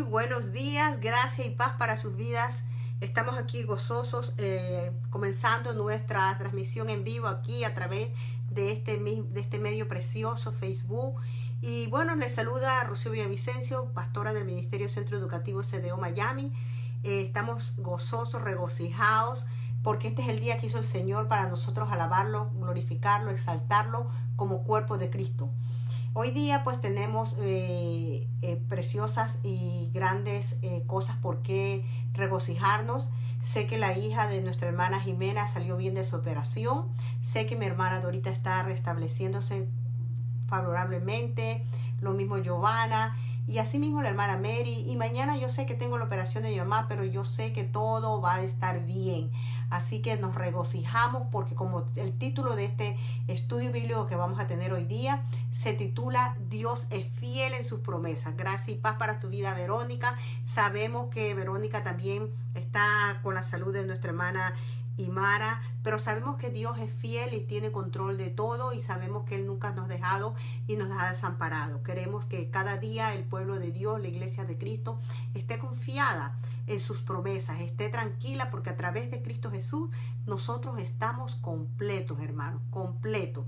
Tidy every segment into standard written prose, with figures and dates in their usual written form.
buenos días, gracia y paz para sus vidas. Estamos aquí gozosos, comenzando nuestra transmisión en vivo aquí a través de este medio precioso, Facebook. Y bueno, les saluda Rocío Villavicencio, pastora del Ministerio Centro Educativo CDO Miami. Estamos gozosos, regocijados, porque este es el día que hizo el Señor para nosotros alabarlo, glorificarlo, exaltarlo como cuerpo de Cristo. Hoy día pues tenemos preciosas y grandes cosas por qué regocijarnos. Sé que la hija de nuestra hermana Jimena salió bien de su operación. Sé que mi hermana Dorita está restableciéndose favorablemente. Lo mismo Giovanna. Y así mismo la hermana Mary. Y mañana yo sé que tengo la operación de mi mamá, pero yo sé que todo va a estar bien. Así que nos regocijamos porque como el título de este estudio bíblico que vamos a tener hoy día se titula Dios es fiel en sus promesas. Gracias y paz para tu vida, Verónica. Sabemos que Verónica también está con la salud de nuestra hermana Imara, pero sabemos que Dios es fiel y tiene control de todo y sabemos que Él nunca nos ha dejado y nos ha desamparado. Queremos que cada día el pueblo de Dios, la iglesia de Cristo, esté confiada en sus promesas, esté tranquila porque a través de Cristo Jesús nosotros estamos completos, hermanos, completos.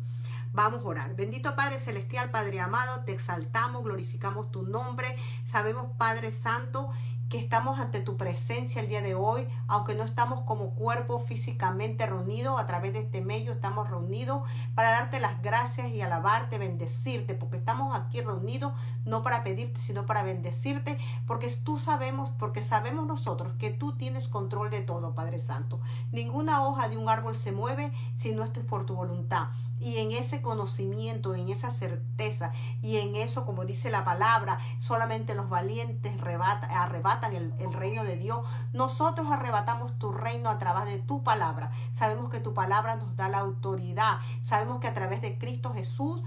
Vamos a orar. Bendito Padre Celestial, Padre amado, te exaltamos, glorificamos tu nombre. Sabemos, Padre Santo, que estamos ante tu presencia el día de hoy, aunque no estamos como cuerpo físicamente reunidos a través de este medio, estamos reunidos para darte las gracias y alabarte, bendecirte, porque estamos aquí reunidos no para pedirte, sino para bendecirte, porque sabemos nosotros que tú tienes control de todo, Padre Santo. Ninguna hoja de un árbol se mueve si no es por tu voluntad. Y en ese conocimiento, en esa certeza y en eso, como dice la palabra, solamente los valientes arrebatan el reino de Dios. Nosotros arrebatamos tu reino a través de tu palabra. Sabemos que tu palabra nos da la autoridad. Sabemos que a través de Cristo Jesús,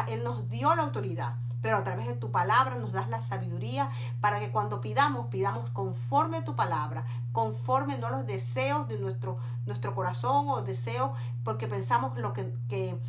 Él nos dio la autoridad. Pero a través de tu palabra nos das la sabiduría para que cuando pidamos conforme a tu palabra, conforme no los deseos de nuestro corazón o deseos porque pensamos lo que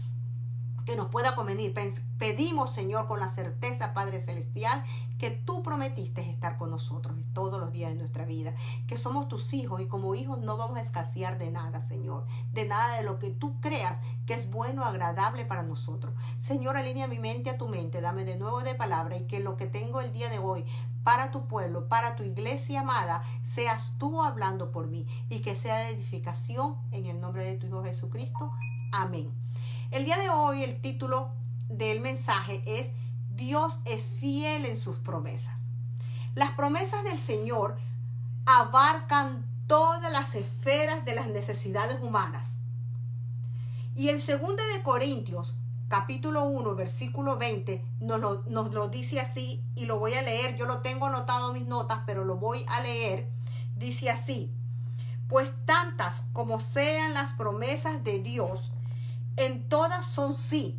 nos pueda convenir. Pedimos, Señor, con la certeza, Padre Celestial, que tú prometiste estar con nosotros todos los días de nuestra vida, que somos tus hijos y como hijos no vamos a escasear de nada, Señor, de nada de lo que tú creas que es bueno, agradable para nosotros. Señor, alinea mi mente a tu mente, dame de nuevo de palabra y que lo que tengo el día de hoy para tu pueblo, para tu iglesia amada, seas tú hablando por mí y que sea de edificación en el nombre de tu Hijo Jesucristo. Amén. El día de hoy el título del mensaje es Dios es fiel en sus promesas. Las promesas del Señor abarcan todas las esferas de las necesidades humanas. Y en 2 de Corintios, capítulo 1, versículo 20, nos lo dice así y lo voy a leer. Yo lo tengo anotado en mis notas, pero lo voy a leer. Dice así: pues tantas como sean las promesas de Dios, en todas son sí.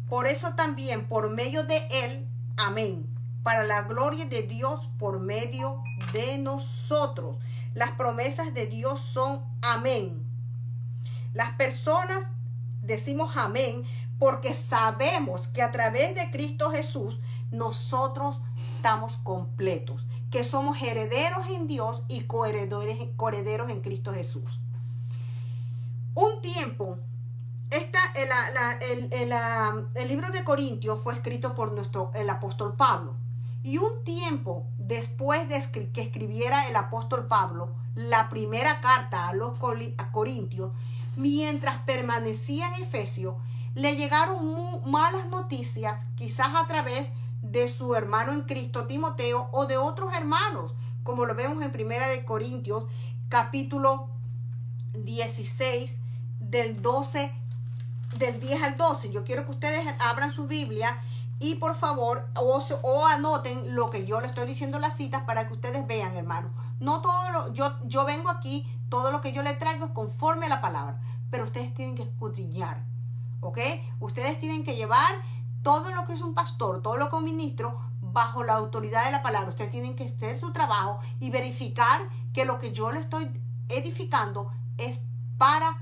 Por eso también por medio de Él, amén, para la gloria de Dios por medio de nosotros. Las promesas de Dios son amén. Las personas decimos amén porque sabemos que a través de Cristo Jesús nosotros estamos completos, que somos herederos en Dios y coherederos en Cristo Jesús. Un tiempo, el libro de Corintios fue escrito por el apóstol Pablo. Y un tiempo después de que escribiera el apóstol Pablo la primera carta a los Corintios, mientras permanecía en Efesio, le llegaron malas noticias, quizás a través de su hermano en Cristo, Timoteo, o de otros hermanos, como lo vemos en 1 de Corintios, capítulo 16, del 10 al 12. Yo quiero que ustedes abran su Biblia y por favor o anoten lo que yo le estoy diciendo las citas para que ustedes vean, hermano. No todo yo vengo aquí, todo lo que yo le traigo es conforme a la palabra, pero ustedes tienen que escudriñar, ¿ok? Ustedes tienen que llevar todo lo que es un pastor, todo lo que es un ministro, bajo la autoridad de la palabra. Ustedes tienen que hacer su trabajo y verificar que lo que yo le estoy edificando es para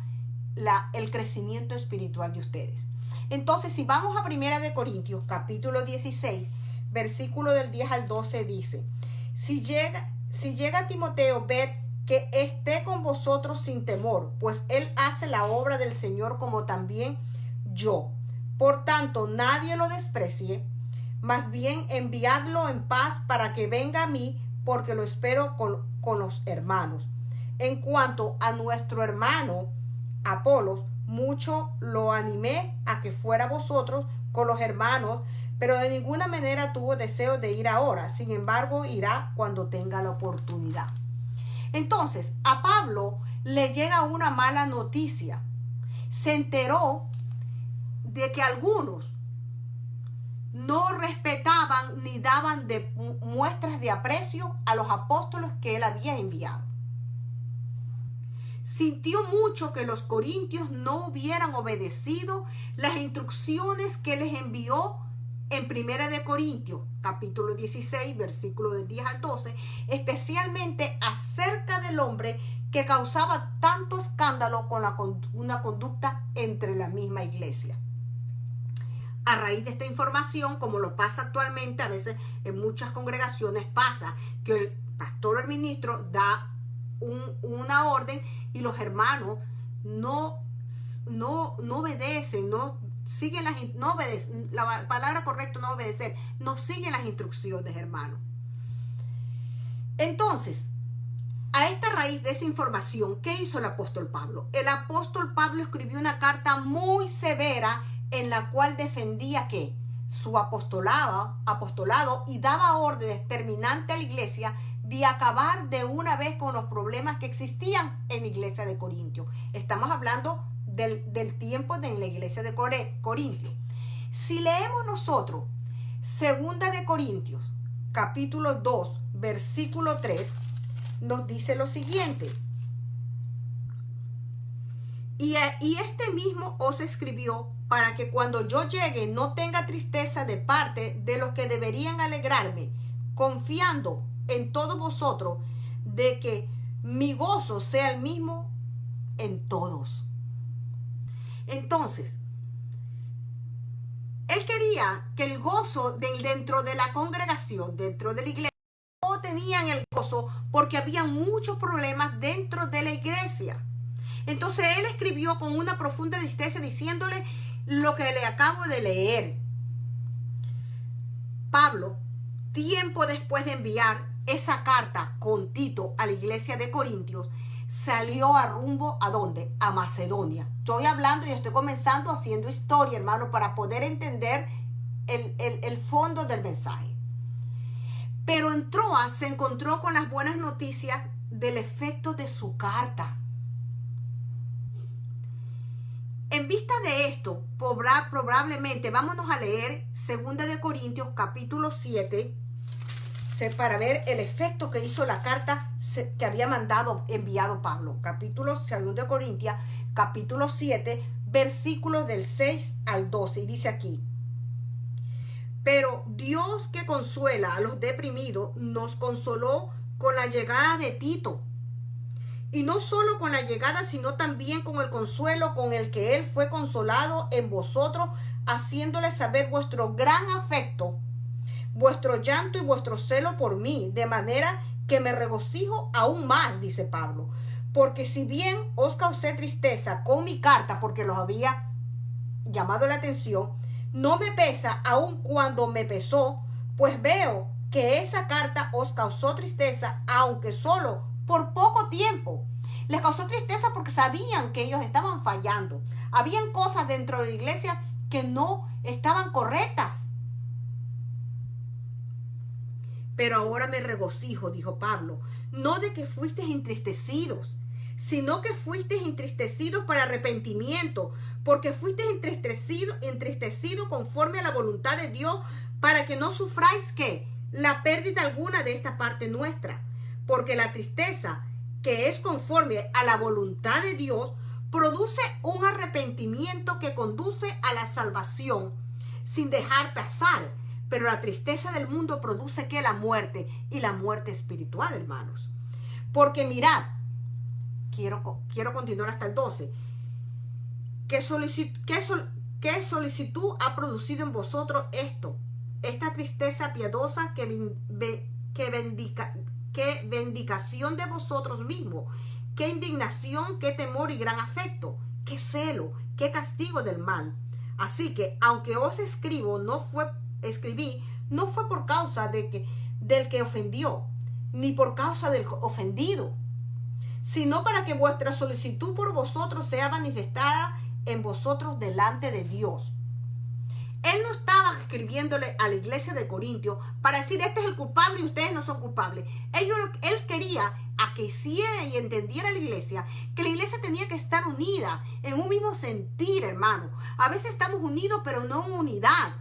el crecimiento espiritual de ustedes. Entonces, si vamos a 1 de Corintios, capítulo 16, versículo del 10 al 12, dice: Si llega Timoteo, ved que esté con vosotros sin temor, pues él hace la obra del Señor como también yo. Por tanto, nadie lo desprecie, más bien enviadlo en paz para que venga a mí, porque lo espero con los hermanos. En cuanto a nuestro hermano Apolos, mucho lo animé a que fuera vosotros con los hermanos, pero de ninguna manera tuvo deseo de ir ahora. Sin embargo, irá cuando tenga la oportunidad. Entonces, a Pablo le llega una mala noticia. Se enteró de que algunos no respetaban ni daban muestras de aprecio a los apóstoles que él había enviado. Sintió mucho que los corintios no hubieran obedecido las instrucciones que les envió en 1 de Corintios, capítulo 16, versículo del 10 al 12, especialmente acerca del hombre que causaba tanto escándalo con una conducta entre la misma iglesia. A raíz de esta información, como lo pasa actualmente, a veces en muchas congregaciones pasa que el pastor o el ministro da una orden y los hermanos no obedecen, no siguen no obedecen, la palabra correcta no obedecer, no siguen las instrucciones, hermano. Entonces, a esta raíz de esa información, ¿qué hizo el apóstol Pablo? El apóstol Pablo escribió una carta muy severa en la cual defendía que su apostolado y daba órdenes terminantes a la iglesia de acabar de una vez con los problemas que existían en la iglesia de Corintio. Estamos hablando del tiempo de la iglesia de Corintio. Si leemos nosotros 2 de Corintios, capítulo 2, versículo 3, nos dice lo siguiente. Y este mismo os escribió para que cuando yo llegue no tenga tristeza de parte de los que deberían alegrarme, confiando en todos vosotros de que mi gozo sea el mismo en todos. Entonces, él quería que el gozo dentro de la congregación, dentro de la iglesia, no tenían el gozo porque había muchos problemas dentro de la iglesia. Entonces él escribió con una profunda tristeza diciéndole lo que le acabo de leer. Pablo, tiempo después de enviar esa carta con Tito a la iglesia de Corintios, salió a rumbo ¿a dónde? A Macedonia. Estoy hablando y estoy comenzando haciendo historia, hermano, para poder entender el fondo del mensaje. Pero en Troas se encontró con las buenas noticias del efecto de su carta. En vista de esto, probablemente vámonos a leer 2 de Corintios capítulo 7 para ver el efecto que hizo la carta que había enviado Pablo. Capítulo 2 de Corintios, capítulo 7, versículos del 6 al 12. Y dice aquí: pero Dios, que consuela a los deprimidos, nos consoló con la llegada de Tito. Y no solo con la llegada, sino también con el consuelo con el que él fue consolado en vosotros, haciéndole saber vuestro gran afecto, vuestro llanto y vuestro celo por mí, de manera que me regocijo aún más, dice Pablo. Porque si bien os causé tristeza con mi carta, porque los había llamado la atención, no me pesa aun cuando me pesó, pues veo que esa carta os causó tristeza, aunque solo por poco tiempo. Les causó tristeza porque sabían que ellos estaban fallando. Habían cosas dentro de la iglesia que no estaban correctas. Pero ahora me regocijo, dijo Pablo, no de que fuisteis entristecidos, sino que fuisteis entristecidos para arrepentimiento, porque fuisteis entristecidos conforme a la voluntad de Dios, para que no sufráis ¿qué? La pérdida alguna de esta parte nuestra. Porque la tristeza, que es conforme a la voluntad de Dios, produce un arrepentimiento que conduce a la salvación sin dejar pasar. Pero la tristeza del mundo produce ¿qué? La muerte, y la muerte espiritual, hermanos. Porque mirad, quiero continuar hasta el 12. ¿Qué solicitud ha producido en vosotros esta tristeza piadosa que qué vindicación de vosotros mismos, qué indignación, qué temor y gran afecto, qué celo, qué castigo del mal. Así que, aunque os escribí, no fue por causa del que ofendió, ni por causa del ofendido, sino para que vuestra solicitud por vosotros sea manifestada en vosotros delante de Dios. Él no estaba escribiéndole a la iglesia de Corintio para decir, este es el culpable y ustedes no son culpables. Él quería a que hiciera y entendiera la iglesia, que la iglesia tenía que estar unida en un mismo sentir, hermano. A veces estamos unidos, pero no en unidad.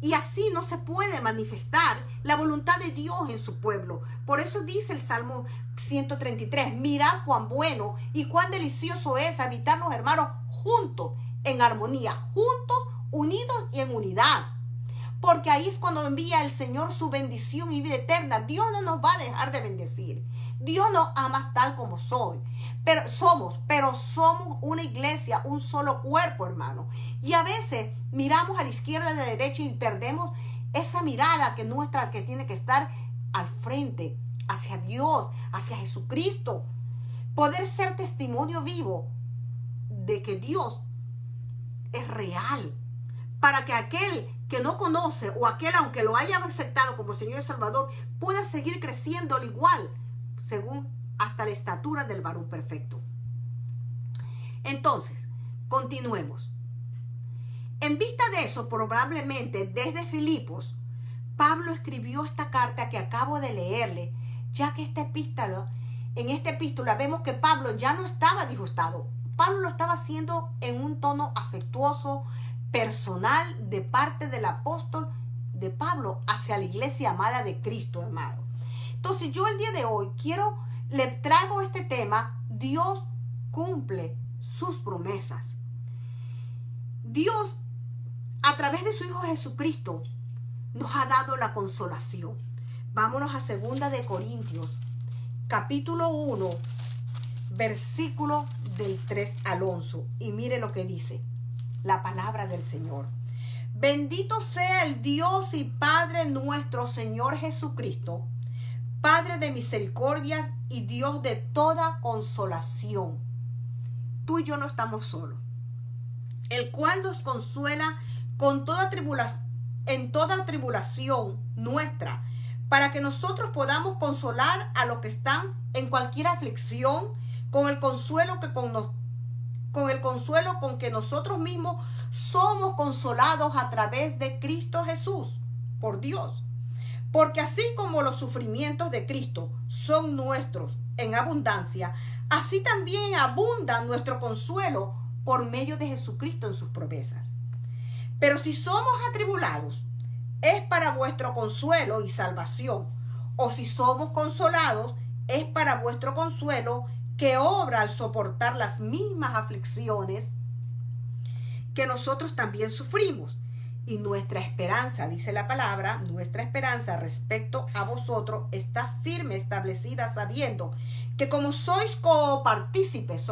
Y así no se puede manifestar la voluntad de Dios en su pueblo. Por eso dice el Salmo 133, mirad cuán bueno y cuán delicioso es habitar los hermanos juntos, en armonía, juntos, unidos y en unidad. Porque ahí es cuando envía el Señor su bendición y vida eterna. Dios no nos va a dejar de bendecir. Dios nos ama tal como pero somos una iglesia, un solo cuerpo, hermano. Y a veces miramos a la izquierda y a la derecha y perdemos esa mirada que tiene que estar al frente, hacia Dios, hacia Jesucristo. Poder ser testimonio vivo de que Dios es real. Para que aquel que no conoce o aquel, aunque lo haya aceptado como Señor y Salvador, pueda seguir creciendo al igual, según hasta la estatura del varón perfecto. Entonces, continuemos. En vista de eso, probablemente desde Filipos, Pablo escribió esta carta que acabo de leerle, ya que en esta epístola vemos que Pablo ya no estaba disgustado. Pablo lo estaba haciendo en un tono afectuoso, personal, de parte del apóstol de Pablo hacia la iglesia amada de Cristo, hermano. Entonces yo el día de hoy le traigo este tema: Dios cumple sus promesas. Dios, a través de su Hijo Jesucristo, nos ha dado la consolación. Vámonos a 2 de Corintios, capítulo 1, versículo del 3 al 11. Y mire lo que dice la palabra del Señor. Bendito sea el Dios y Padre nuestro Señor Jesucristo, Padre de misericordias y Dios de toda consolación. Tú y yo no estamos solos. El cual nos consuela en toda tribulación nuestra, para que nosotros podamos consolar a los que están en cualquier aflicción, con el consuelo con que nosotros mismos somos consolados a través de Cristo Jesús, por Dios. Porque así como los sufrimientos de Cristo son nuestros en abundancia, así también abunda nuestro consuelo por medio de Jesucristo en sus promesas. Pero si somos atribulados, es para vuestro consuelo y salvación. O si somos consolados, es para vuestro consuelo, que obra al soportar las mismas aflicciones que nosotros también sufrimos. Y nuestra esperanza, dice la palabra, nuestra esperanza respecto a vosotros está firme, establecida, sabiendo que como somos copartícipes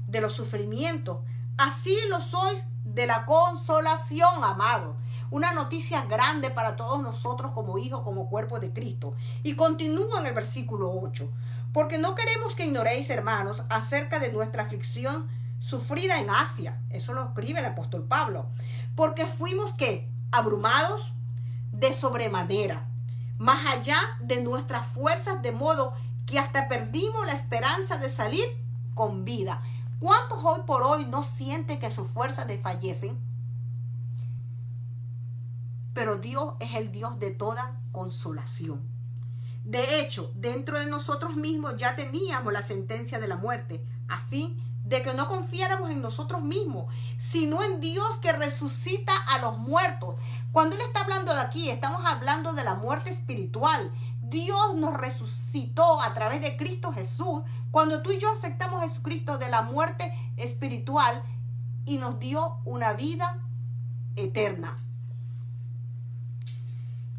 de los sufrimientos, así lo sois de la consolación, amado. Una noticia grande para todos nosotros como hijos, como cuerpo de Cristo. Y continúa en el versículo 8. Porque no queremos que ignoréis, hermanos, acerca de nuestra aflicción sufrida en Asia. Eso lo escribe el apóstol Pablo. Porque fuimos, ¿qué? Abrumados de sobremanera, más allá de nuestras fuerzas, de modo que hasta perdimos la esperanza de salir con vida. ¿Cuántos hoy por hoy no sienten que sus fuerzas desfallecen? Pero Dios es el Dios de toda consolación. De hecho, dentro de nosotros mismos ya teníamos la sentencia de la muerte, a fin de que no confiáramos en nosotros mismos, sino en Dios que resucita a los muertos. Cuando Él está hablando de aquí, estamos hablando de la muerte espiritual. Dios nos resucitó a través de Cristo Jesús, cuando tú y yo aceptamos a Jesucristo, de la muerte espiritual, y nos dio una vida eterna,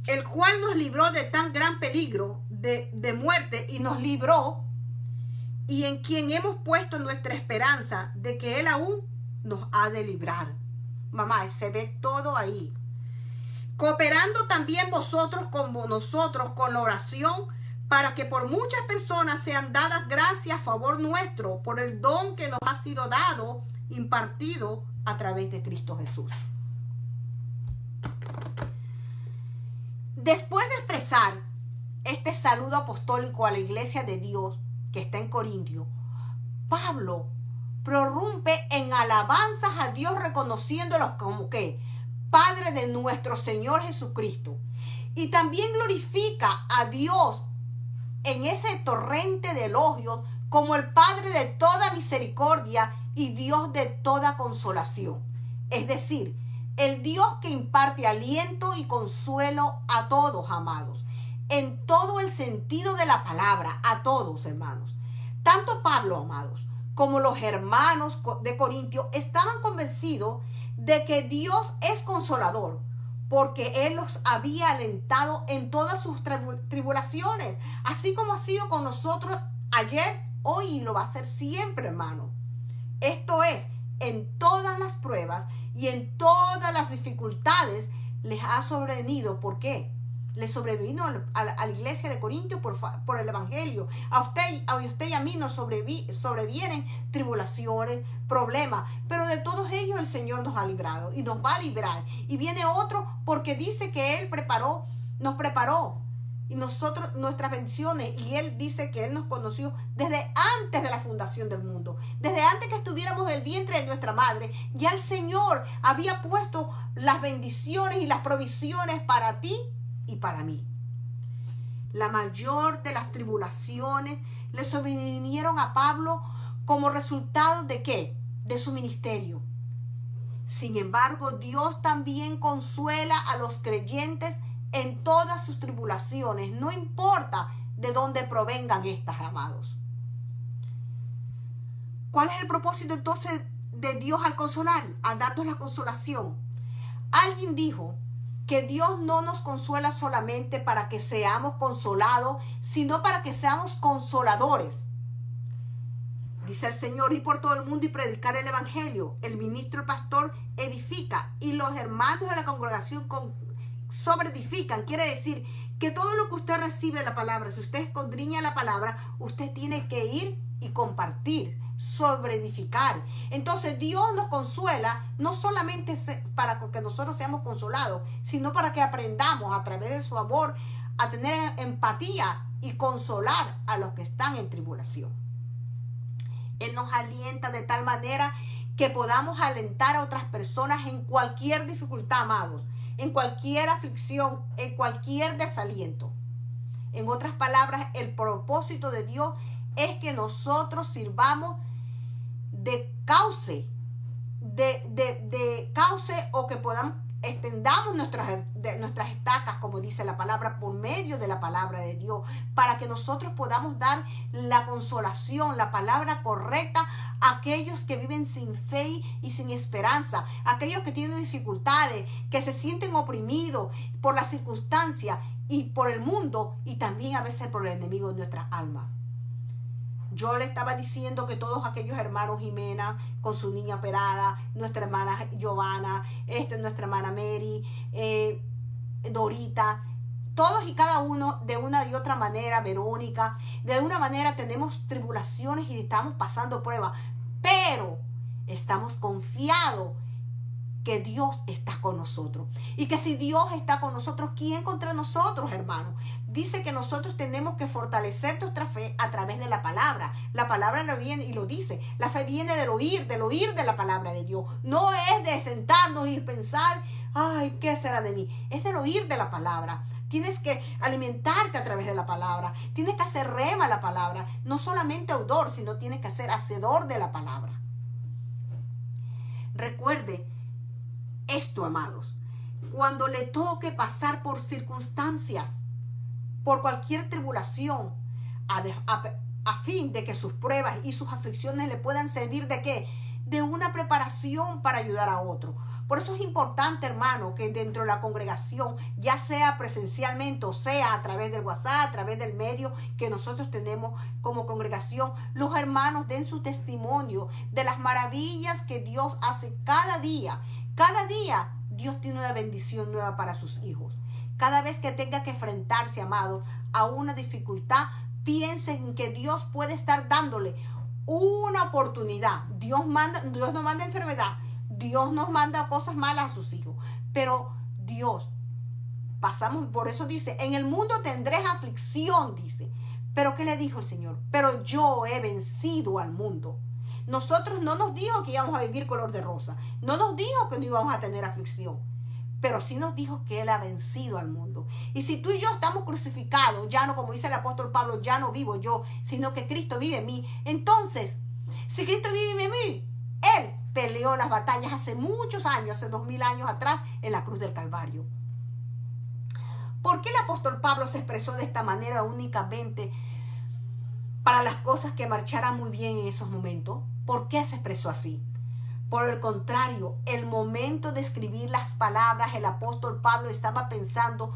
el cual nos libró de tan gran peligro de muerte, y nos libró, y en quien hemos puesto nuestra esperanza de que Él aún nos ha de librar. Mamá, se ve todo ahí. cooperando también vosotros como nosotros con la oración, para que por muchas personas sean dadas gracias a favor nuestro, por el don que nos ha sido dado, impartido a través de Cristo Jesús. Después de expresar este saludo apostólico a la iglesia de Dios que está en Corintio, Pablo prorrumpe en alabanzas a Dios, reconociéndolos como que Padre de nuestro Señor Jesucristo, y también glorifica a Dios en ese torrente de elogios como el Padre de toda misericordia y Dios de toda consolación, es decir, el Dios que imparte aliento y consuelo a todos, amados, en todo el sentido de la palabra, a todos, hermanos. Tanto Pablo, amados, como los hermanos de Corintio estaban convencidos de que Dios es consolador, porque Él los había alentado en todas sus tribulaciones, así como ha sido con nosotros ayer, hoy y lo va a hacer siempre, hermano. Esto es, en todas las pruebas y en todas las dificultades les ha sobrevenido. ¿Por qué? Le sobrevino a la iglesia de Corintio por el evangelio. A usted y a mí nos sobrevienen tribulaciones, problemas, pero de todos ellos el Señor nos ha librado y nos va a librar. Y viene otro porque dice que Él nos preparó y nosotros nuestras bendiciones, y Él dice que Él nos conoció desde antes de la fundación del mundo, desde antes que estuviéramos en el vientre de nuestra madre. Ya el Señor había puesto las bendiciones y las provisiones para ti y para mí. La mayor de las tribulaciones le sobrevinieron a Pablo como resultado ¿de qué? De su ministerio. Sin embargo, Dios también consuela a los creyentes en todas sus tribulaciones, no importa de dónde provengan estas, amados. ¿Cuál es el propósito entonces de Dios al consolar, al darnos la consolación? Alguien dijo que Dios no nos consuela solamente para que seamos consolados, sino para que seamos consoladores. Dice el Señor: ir por todo el mundo y predicar el evangelio. El ministro, el pastor, edifica, y los hermanos de la congregación sobreedifican. Quiere decir que todo lo que usted recibe de la palabra, si usted escudriña la palabra, usted tiene que ir y compartir, sobreedificar. Entonces Dios nos consuela no solamente para que nosotros seamos consolados, sino para que aprendamos a través de su amor a tener empatía y consolar a los que están en tribulación. Él nos alienta de tal manera que podamos alentar a otras personas en cualquier dificultad, amados, en cualquier aflicción, en cualquier desaliento. En otras palabras, el propósito de Dios es que nosotros sirvamos de cauce, o que podamos extendamos nuestras estacas, como dice la palabra, por medio de la palabra de Dios, para que nosotros podamos dar la consolación, la palabra correcta a aquellos que viven sin fe y sin esperanza, aquellos que tienen dificultades, que se sienten oprimidos por las circunstancias y por el mundo, y también a veces por el enemigo de nuestras almas. Yo le estaba diciendo que todos aquellos hermanos, Jimena con su niña operada, nuestra hermana Giovanna, nuestra hermana Mary, Dorita, todos y cada uno de una y otra manera, Verónica, de una manera tenemos tribulaciones y estamos pasando pruebas, pero estamos confiados que Dios está con nosotros. Y que si Dios está con nosotros, ¿quién contra nosotros, hermanos? Dice que nosotros tenemos que fortalecer nuestra fe a través de la palabra. La palabra lo viene y lo dice. La fe viene del oír de la palabra de Dios. No es de sentarnos y pensar, ay, ¿qué será de mí? Es del oír de la palabra. Tienes que alimentarte a través de la palabra. Tienes que hacer rema la palabra. No solamente oidor, sino tienes que ser hacedor de la palabra. Recuerde esto, amados. Cuando le toque pasar por circunstancias, por cualquier tribulación, a fin de que sus pruebas y sus aflicciones le puedan servir ¿de qué? De una preparación para ayudar a otro. Por eso es importante, hermano, que dentro de la congregación, ya sea presencialmente o sea a través del WhatsApp, a través del medio que nosotros tenemos como congregación, los hermanos den su testimonio de las maravillas que Dios hace cada día. Cada día Dios tiene una bendición nueva para sus hijos. Cada vez que tenga que enfrentarse, amados, a una dificultad, piensen en que Dios puede estar dándole una oportunidad. Dios no manda enfermedad. Dios nos manda cosas malas a sus hijos. Pero Dios, pasamos, por eso dice, en el mundo tendréis aflicción, dice. Pero ¿qué le dijo el Señor? Pero yo he vencido al mundo. Nosotros no nos dijo que íbamos a vivir color de rosa. No nos dijo que no íbamos a tener aflicción. Pero sí nos dijo que Él ha vencido al mundo. Y si tú y yo estamos crucificados, ya no, como dice el apóstol Pablo, ya no vivo yo, sino que Cristo vive en mí. Entonces, si Cristo vive en mí, Él peleó las batallas hace muchos años, hace 2000 años atrás, en la cruz del Calvario. ¿Por qué el apóstol Pablo se expresó de esta manera únicamente para las cosas que marcharan muy bien en esos momentos? ¿Por qué se expresó así? Por el contrario, el momento de escribir las palabras, el apóstol Pablo estaba pensando,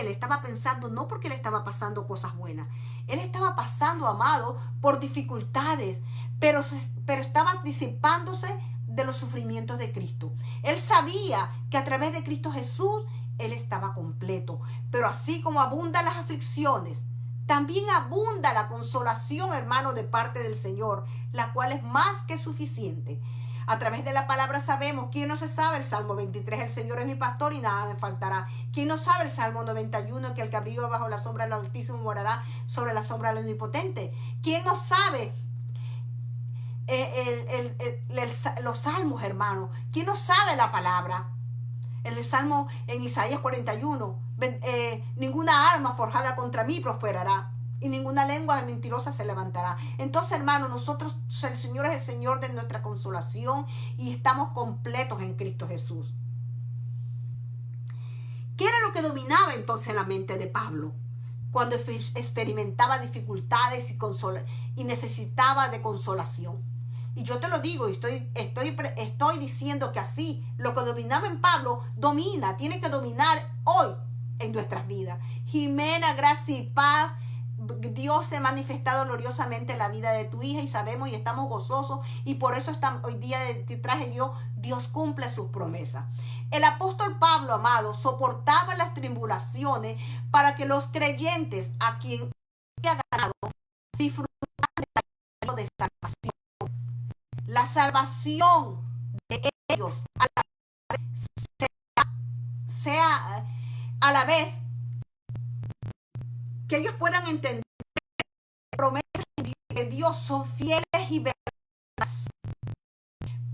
estaba pensando no porque le estaba pasando cosas buenas, él estaba pasando, amado, por dificultades, pero estaba disipándose de los sufrimientos de Cristo. Él sabía que a través de Cristo Jesús, él estaba completo. Pero así como abundan las aflicciones, también abunda la consolación, hermano, de parte del Señor, la cual es más que suficiente. A través de la palabra sabemos, ¿quién no se sabe el Salmo 23? El Señor es mi pastor y nada me faltará. ¿Quién no sabe el Salmo 91? Que el que abriga bajo la sombra del Altísimo morará sobre la sombra del Omnipotente. ¿Quién no sabe los salmos, hermano? ¿Quién no sabe la palabra? El salmo en Isaías 41, ninguna arma forjada contra mí prosperará y ninguna lengua mentirosa se levantará. Entonces, hermano, nosotros, el Señor es el Señor de nuestra consolación y estamos completos en Cristo Jesús. ¿Qué era lo que dominaba entonces la mente de Pablo cuando experimentaba dificultades y necesitaba de consolación? Y yo te lo digo, y estoy diciendo que así, lo que dominaba en Pablo, tiene que dominar hoy en nuestras vidas. Jimena, gracia y paz. Dios se ha manifestado gloriosamente en la vida de tu hija y sabemos y estamos gozosos y por eso hoy día te traje yo, Dios cumple sus promesas. El apóstol Pablo, amado, soportaba las tribulaciones para que los creyentes a quien había ganado disfrutaran de salvación. La salvación de ellos sea a la vez que ellos puedan entender las promesas de Dios son fieles y verdaderas.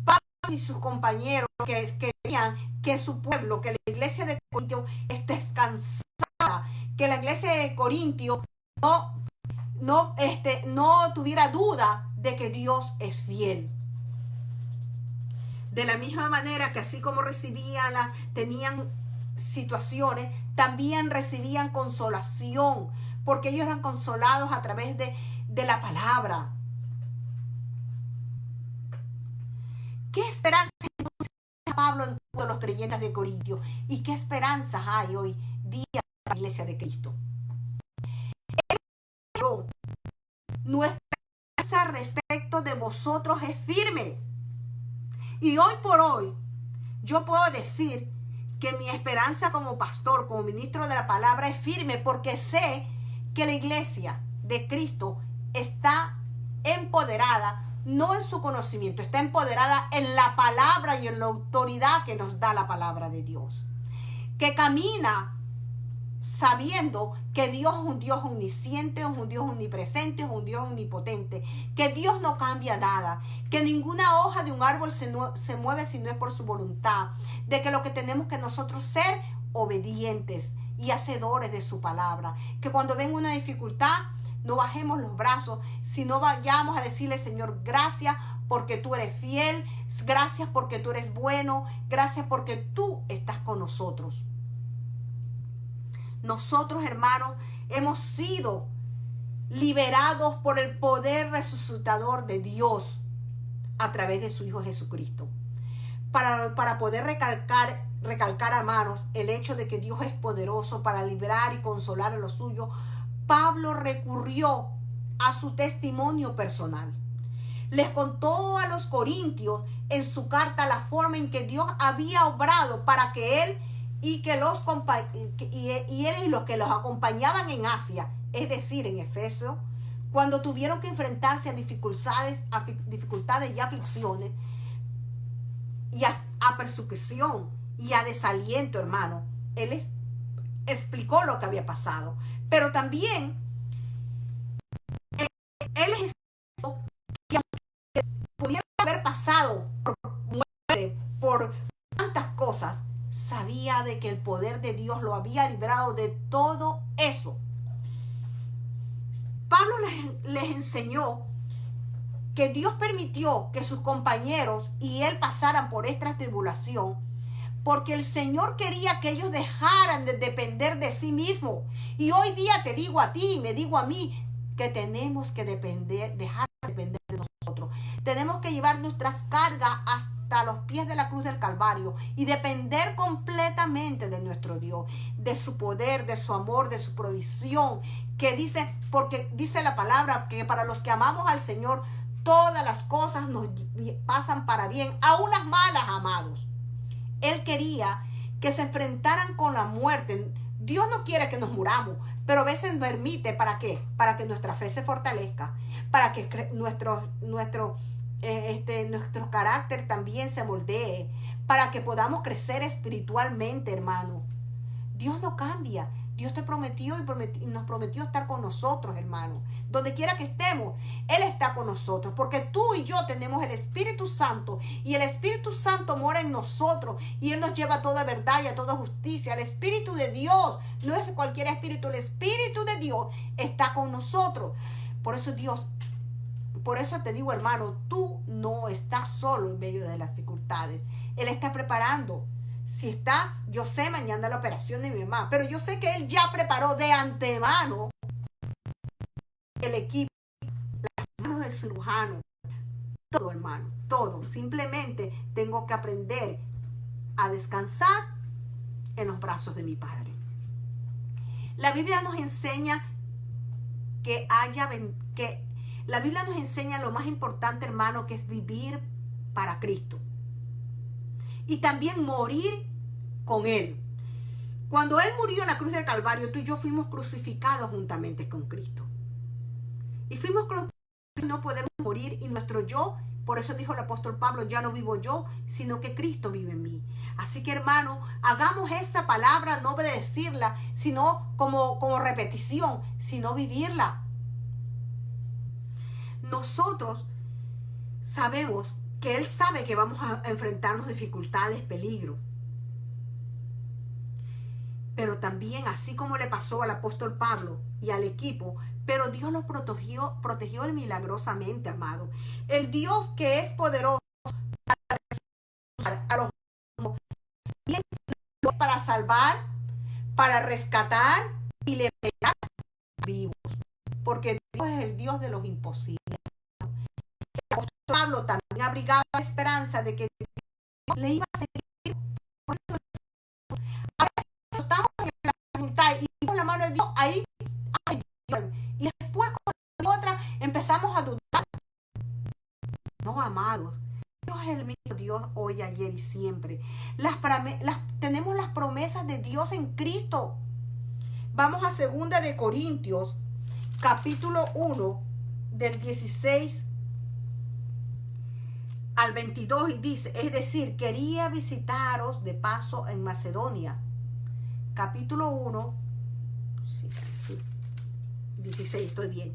Pablo y sus compañeros que querían que su pueblo, que la iglesia de Corintio esté descansada, que la iglesia de Corintio no tuviera duda de que Dios es fiel. De la misma manera que así como tenían situaciones, también recibían consolación, porque ellos eran consolados a través de la palabra. ¿Qué esperanza entonces Pablo en cuanto a los creyentes de Corintio? ¿Y qué esperanzas hay hoy día en la iglesia de Cristo? Nuestra esperanza respecto de vosotros es firme. Y hoy por hoy, yo puedo decir que mi esperanza como pastor, como ministro de la palabra es firme porque sé que la iglesia de Cristo está empoderada, no en su conocimiento, está empoderada en la palabra y en la autoridad que nos da la palabra de Dios. Que camina sabiendo que Dios es un Dios omnisciente, es un Dios omnipresente, es un Dios omnipotente, que Dios no cambia nada, que ninguna hoja de un árbol se mueve si no es por su voluntad, de que lo que tenemos que nosotros ser obedientes y hacedores de su palabra, que cuando venga una dificultad no bajemos los brazos, sino vayamos a decirle, Señor, gracias porque tú eres fiel, gracias porque tú eres bueno, gracias porque tú estás con nosotros. Nosotros, hermanos, hemos sido liberados por el poder resucitador de Dios a través de su Hijo Jesucristo. Para poder recalcar, hermanos, el hecho de que Dios es poderoso para liberar y consolar a los suyos, Pablo recurrió a su testimonio personal. Les contó a los corintios en su carta la forma en que Dios había obrado para que él y que los y los que los acompañaban en Asia, es decir, en Efeso, cuando tuvieron que enfrentarse a dificultades y aflicciones y a persecución y a desaliento, hermano, él explicó lo que había pasado, pero también él explicó que aunque pudiera haber pasado por muerte, por tantas cosas, sabía de que el poder de Dios lo había librado de todo eso. Pablo les enseñó que Dios permitió que sus compañeros y él pasaran por esta tribulación porque el Señor quería que ellos dejaran de depender de sí mismos. Y hoy día te digo a ti, me digo a mí, que tenemos que dejar de depender de nosotros. Tenemos que llevar nuestras cargas hasta los pies de la cruz del Calvario y depender completamente de nuestro Dios, de su poder, de su amor, de su provisión, que dice, porque dice la palabra que para los que amamos al Señor, todas las cosas nos pasan para bien, aún las malas, amados. Él quería que se enfrentaran con la muerte. Dios no quiere que nos muramos, pero a veces permite, ¿para qué? Para que nuestra fe se fortalezca, para que nuestro carácter también se moldee, para que podamos crecer espiritualmente, hermano. Dios no cambia. Dios te prometió y nos prometió estar con nosotros, hermano. Donde quiera que estemos, Él está con nosotros. Porque tú y yo tenemos el Espíritu Santo. Y el Espíritu Santo mora en nosotros. Y Él nos lleva a toda verdad y a toda justicia. El Espíritu de Dios, no es cualquier espíritu. El Espíritu de Dios está con nosotros. Por eso te digo, hermano, tú no estás solo en medio de las dificultades. Él está preparando. Si está, yo sé mañana la operación de mi mamá, pero yo sé que él ya preparó de antemano el equipo, las manos del cirujano, todo, hermano, todo. Simplemente tengo que aprender a descansar en los brazos de mi Padre. La Biblia nos enseña la Biblia nos enseña lo más importante, hermano, que es vivir para Cristo. Y también morir con Él. Cuando Él murió en la cruz del Calvario, tú y yo fuimos crucificados juntamente con Cristo. Y fuimos crucificados, no podemos morir. Y nuestro yo, por eso dijo el apóstol Pablo, ya no vivo yo, sino que Cristo vive en mí. Así que, hermano, hagamos esa palabra, no decirla, sino como repetición, sino vivirla. Nosotros sabemos que Él sabe que vamos a enfrentarnos dificultades, peligro. Pero también, así como le pasó al apóstol Pablo y al equipo, pero Dios los protegió milagrosamente, amado. El Dios que es poderoso para salvar, para rescatar y liberar vivos. Porque Dios es el Dios de los imposibles. Pablo también abrigaba la esperanza de que Dios le iba a seguir. A veces estamos en la dificultad y con la mano de Dios ahí, y después con otra empezamos a dudar. No, amados, Dios es el mismo Dios hoy, ayer y siempre. Tenemos las promesas de Dios en Cristo. Vamos a 2 de Corintios, capítulo 1, del 16 al 22, y dice, es decir, quería visitaros de paso en Macedonia. Capítulo 1, 16, estoy bien.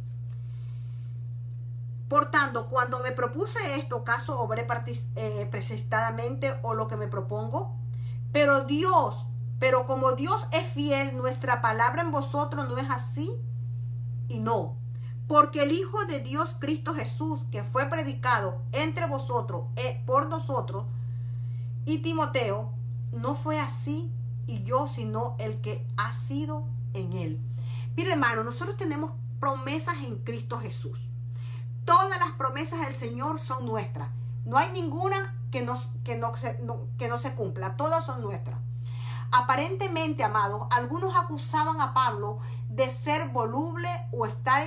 Por tanto, cuando me propuse esto, ¿acaso obré precipitadamente o lo que me propongo? Pero como Dios es fiel, nuestra palabra en vosotros no es así y no. Porque el Hijo de Dios, Cristo Jesús, que fue predicado entre vosotros, por nosotros, y Timoteo, no fue así y yo, sino el que ha sido en él. Mire, hermano, nosotros tenemos promesas en Cristo Jesús. Todas las promesas del Señor son nuestras. No hay ninguna que no se cumpla. Todas son nuestras. Aparentemente, amados, algunos acusaban a Pablo de ser voluble o estar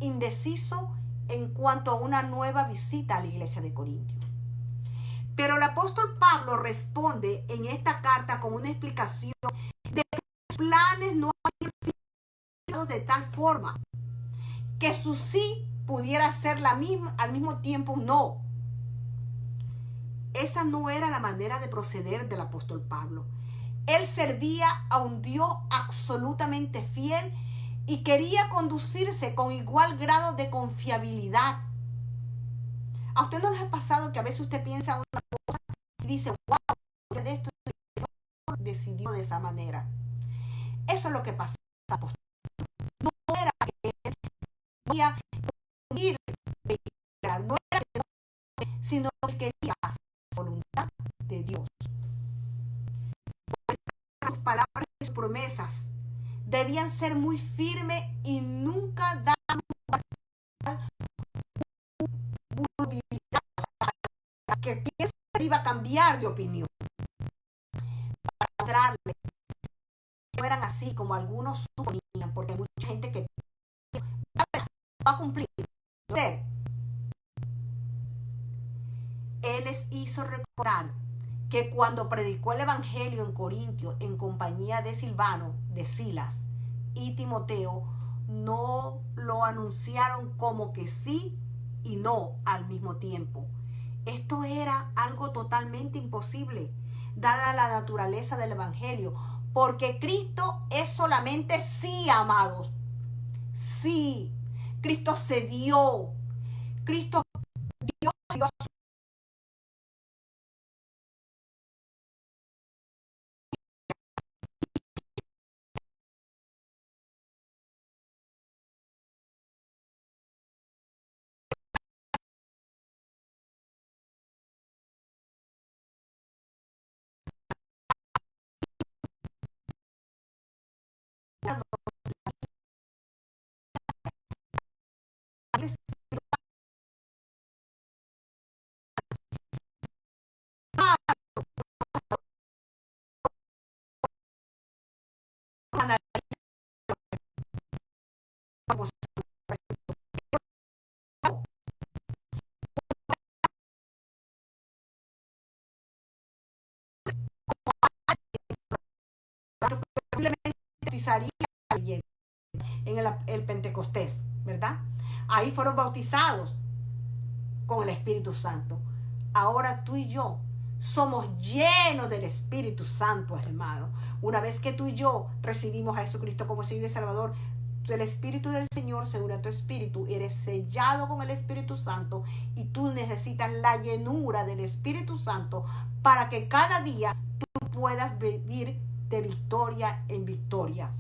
indeciso en cuanto a una nueva visita a la iglesia de Corintios. Pero el apóstol Pablo responde en esta carta con una explicación de que los planes no han sido de tal forma que su sí pudiera ser al mismo tiempo un no. Esa no era la manera de proceder del apóstol Pablo. Él servía a un Dios absolutamente fiel y quería conducirse con igual grado de confiabilidad. ¿A usted no les ha pasado que a veces usted piensa una cosa y dice, wow, de esto decidió de esa manera? Eso es lo que pasa. No era que él podía ir de ir, no era que no, sino que quería hacer la voluntad de Dios. Sus palabras y sus promesas debían ser muy firmes y nunca dar que piense que iba a cambiar de opinión. Para mostrarle que no eran así como algunos suponían, porque hay mucha gente que va a cumplir. Él les hizo recordar que cuando predicó el evangelio en Corintio en compañía de Silvano, de Silas y Timoteo, no lo anunciaron como que sí y no al mismo tiempo. Esto era algo totalmente imposible, dada la naturaleza del evangelio, porque Cristo es solamente sí, amados. Sí, Cristo se dio. Cristo dio a su posiblemente bautizaría en el Pentecostés, ¿verdad? Ahí fueron bautizados con el Espíritu Santo. Ahora tú y yo somos llenos del Espíritu Santo, hermano. Una vez que tú y yo recibimos a Jesucristo como Señor y Salvador, el Espíritu del Señor se une a tu espíritu, eres sellado con el Espíritu Santo y tú necesitas la llenura del Espíritu Santo para que cada día tú puedas vivir de victoria en victoria.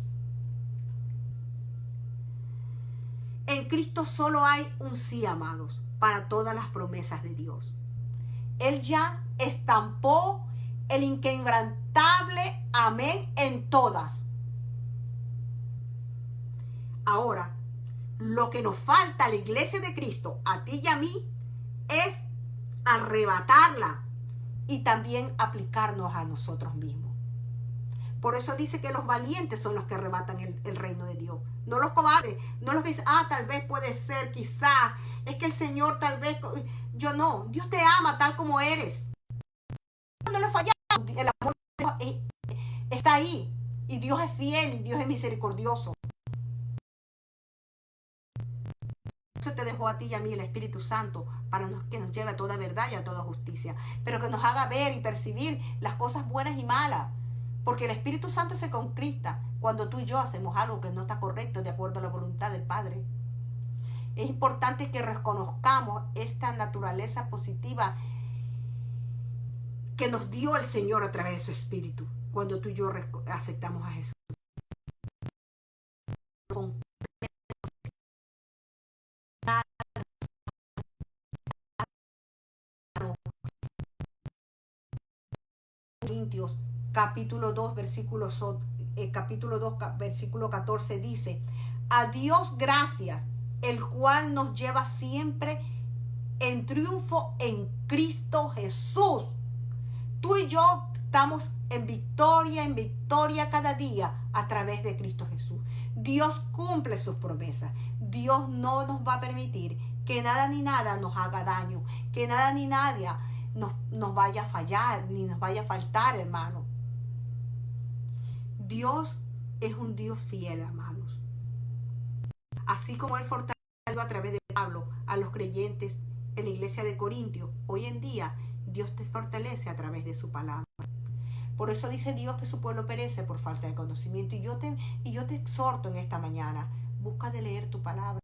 En Cristo solo hay un sí, amados, para todas las promesas de Dios. Él ya estampó el inquebrantable amén en todas. Ahora, lo que nos falta a la iglesia de Cristo, a ti y a mí, es arrebatarla y también aplicarnos a nosotros mismos. Por eso dice que los valientes son los que arrebatan el reino de Dios. No los cobardes, no los que dicen, tal vez puede ser, quizás, es que el Señor tal vez, yo no. Dios te ama tal como eres. No le fallamos, el amor de Dios está ahí. Y Dios es fiel y Dios es misericordioso. Eso te dejó a ti y a mí el Espíritu Santo para que nos lleve a toda verdad y a toda justicia. Pero que nos haga ver y percibir las cosas buenas y malas. Porque el Espíritu Santo se conquista cuando tú y yo hacemos algo que no está correcto de acuerdo a la voluntad del Padre. Es importante que reconozcamos esta naturaleza positiva que nos dio el Señor a través de su Espíritu cuando tú y yo aceptamos a Jesús. Corintios capítulo 2 versículo 14 dice: a Dios gracias, el cual nos lleva siempre en triunfo en Cristo Jesús. Tú y yo estamos en victoria cada día a través de Cristo Jesús. Dios cumple sus promesas. Dios no nos va a permitir que nada ni nada nos haga daño, que nada ni nadie nos vaya a fallar, ni nos vaya a faltar, hermano. Dios es un Dios fiel, amados. Así como Él fortaleció a través de Pablo a los creyentes en la iglesia de Corintios, hoy en día Dios te fortalece a través de su palabra. Por eso dice Dios que su pueblo perece por falta de conocimiento. Y yo te exhorto en esta mañana, busca de leer tu palabra.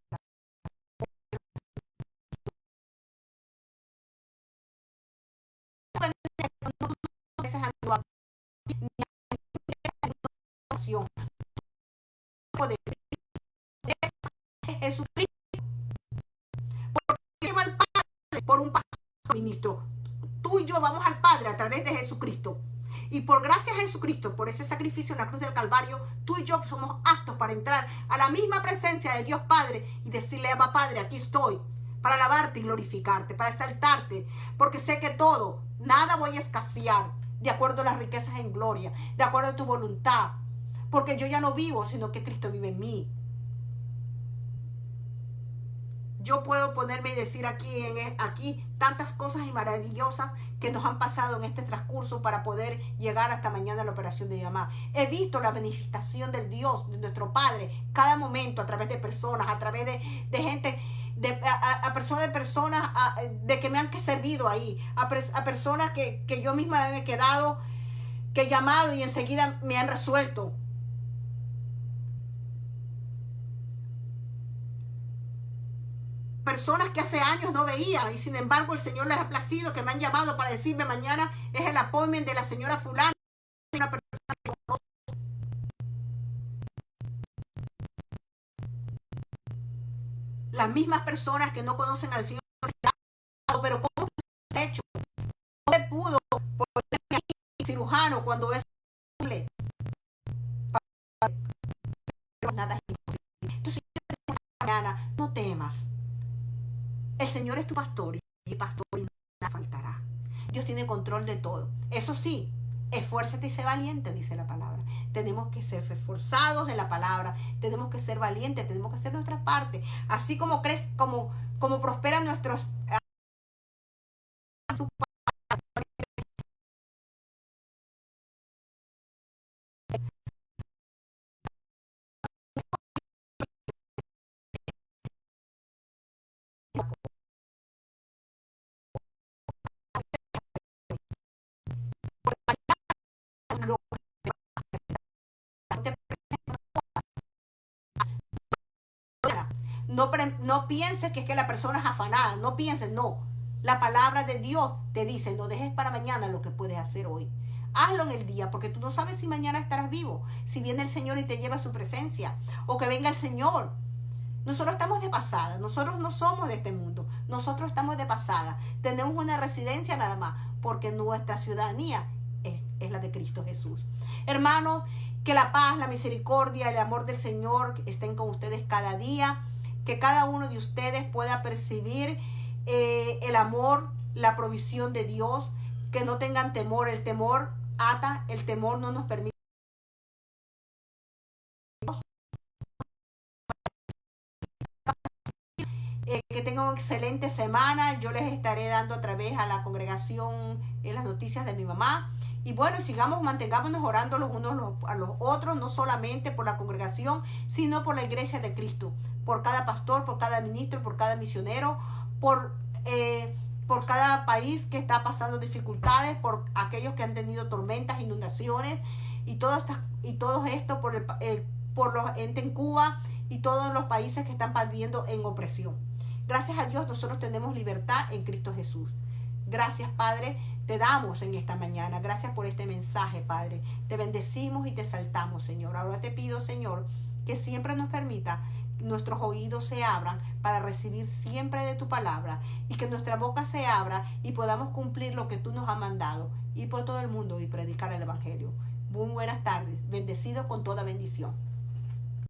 Jesucristo, porque va al Padre por un pastor ministro. Tú y yo vamos al Padre a través de Jesucristo. Y por gracias a Jesucristo, por ese sacrificio en la cruz del Calvario, tú y yo somos aptos para entrar a la misma presencia de Dios Padre y decirle: Abba Padre, aquí estoy, para alabarte y glorificarte, para exaltarte, porque sé que todo, nada voy a escasear, de acuerdo a las riquezas en gloria, de acuerdo a tu voluntad, porque yo ya no vivo, sino que Cristo vive en mí. Yo puedo ponerme y decir aquí tantas cosas y maravillosas que nos han pasado en este transcurso para poder llegar hasta mañana a la operación de mi mamá. He visto la manifestación del Dios, de nuestro Padre, cada momento, a través de personas, a través de gente, a personas de que me han servido ahí, a personas que yo misma me he quedado, que he llamado y enseguida me han resuelto. Personas que hace años no veía y sin embargo el Señor les ha placido, que me han llamado para decirme: mañana es el appointment de la señora fulana, una persona que conozco. Las mismas personas que no conocen al Señor, pero ¿cómo se ha hecho? No me pudo ponerme ahí cirujano cuando es posible. Pero nada es imposible. Entonces, mañana, no temas. El Señor es tu pastor y el pastor nada faltará. Dios tiene control de todo. Eso sí, esfuérzate y sé valiente, dice la palabra. Tenemos que ser esforzados en la palabra, tenemos que ser valientes, tenemos que hacer nuestra parte. Así como prosperan nuestros no pienses que es que la persona es afanada, no pienses, no. La palabra de Dios te dice: no dejes para mañana lo que puedes hacer hoy. Hazlo en el día, porque tú no sabes si mañana estarás vivo, si viene el Señor y te lleva a su presencia, o que venga el Señor. Nosotros estamos de pasada, nosotros no somos de este mundo, nosotros estamos de pasada. Tenemos una residencia nada más, porque nuestra ciudadanía es la de Cristo Jesús. Hermanos, que la paz, la misericordia, el amor del Señor estén con ustedes cada día. Que cada uno de ustedes pueda percibir el amor, la provisión de Dios. Que no tengan temor. El temor ata, el temor no nos permite. Que tengan una excelente semana. Yo les estaré dando a través a la congregación en las noticias de mi mamá. Y bueno, mantengámonos orando los unos a los otros, no solamente por la congregación, sino por la iglesia de Cristo, por cada pastor, por cada ministro, por cada misionero, por cada país que está pasando dificultades, por aquellos que han tenido tormentas, inundaciones, y todo esto por los entes en Cuba y todos los países que están viviendo en opresión. Gracias a Dios nosotros tenemos libertad en Cristo Jesús. Gracias, Padre, te damos en esta mañana. Gracias por este mensaje, Padre. Te bendecimos y te exaltamos, Señor. Ahora te pido, Señor, que siempre nos permita nuestros oídos se abran para recibir siempre de tu palabra, y que nuestra boca se abra y podamos cumplir lo que tú nos has mandado, ir por todo el mundo y predicar el evangelio. Muy buenas tardes, bendecidos con toda bendición.